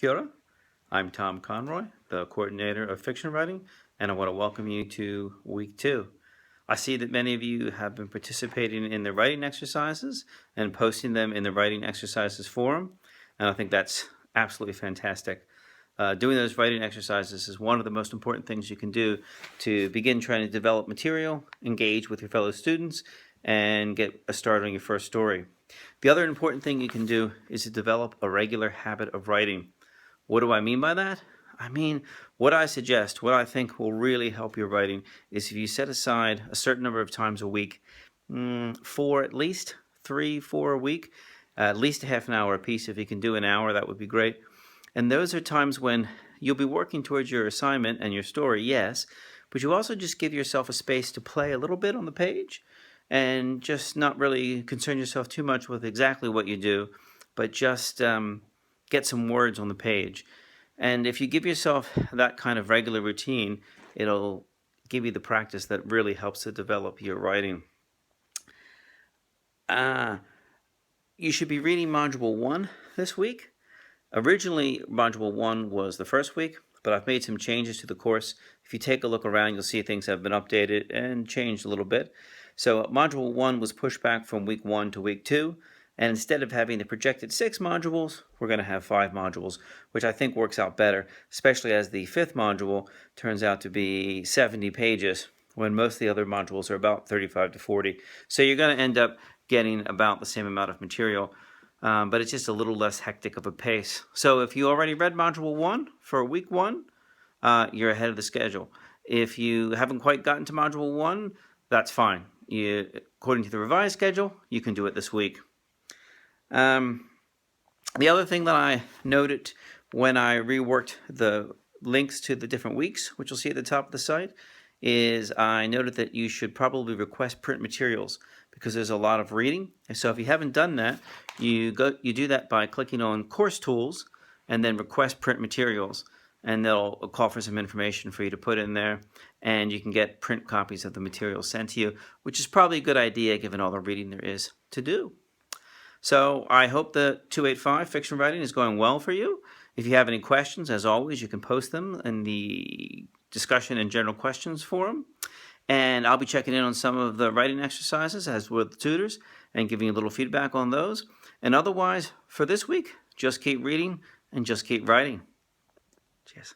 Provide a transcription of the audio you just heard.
Kia ora. I'm Thom Conroy, the coordinator of fiction writing, and I want to welcome you to week 2. I see that many of you have been participating in the writing exercises and posting them in the writing exercises forum, and I think that's absolutely fantastic. Doing those writing exercises is one of the most important things you can do to begin trying to develop material, engage with your fellow students, and get a start on your first story. The other important thing you can do is to develop a regular habit of writing. What do I mean by that? I mean, what I suggest, what I think will really help your writing is if you set aside a certain number of times a week, for at least 3-4 a week, at least a half an hour a piece. If you can do an hour, that would be great. And those are times when you'll be working towards your assignment and your story, yes, but you also just give yourself a space to play a little bit on the page and just not really concern yourself too much with exactly what you do, but just get some words on the page. And if you give yourself that kind of regular routine, it'll give you the practice that really helps to develop your writing. You should be reading Module 1 this week. Originally, Module 1 was the first week, but I've made some changes to the course. If you take a look around, you'll see things have been updated and changed a little bit. So Module 1 was pushed back from week 1 to week 2, and instead of having the projected 6 modules, we're going to have 5 modules, which I think works out better, especially as the 5th module turns out to be 70 pages, when most of the other modules are about 35 to 40. So you're going to end up getting about the same amount of material, but it's just a little less hectic of a pace. So if you already read Module 1 for week 1, you're ahead of the schedule. If you haven't quite gotten to Module 1, that's fine. According to the revised schedule, you can do it this week. The other thing that I noted when I reworked the links to the different weeks, which you'll see at the top of the site, is I noted that you should probably request print materials because there's a lot of reading. And so if you haven't done that, you do that by clicking on Course Tools and then Request Print Materials, and they'll call for some information for you to put in there, and you can get print copies of the materials sent to you, which is probably a good idea given all the reading there is to do. So I hope the 285 fiction writing is going well for you. If you have any questions, as always, you can post them in the discussion and general questions forum. And I'll be checking in on some of the writing exercises as with the tutors and giving you a little feedback on those. And otherwise, for this week, just keep reading and just keep writing. Cheers.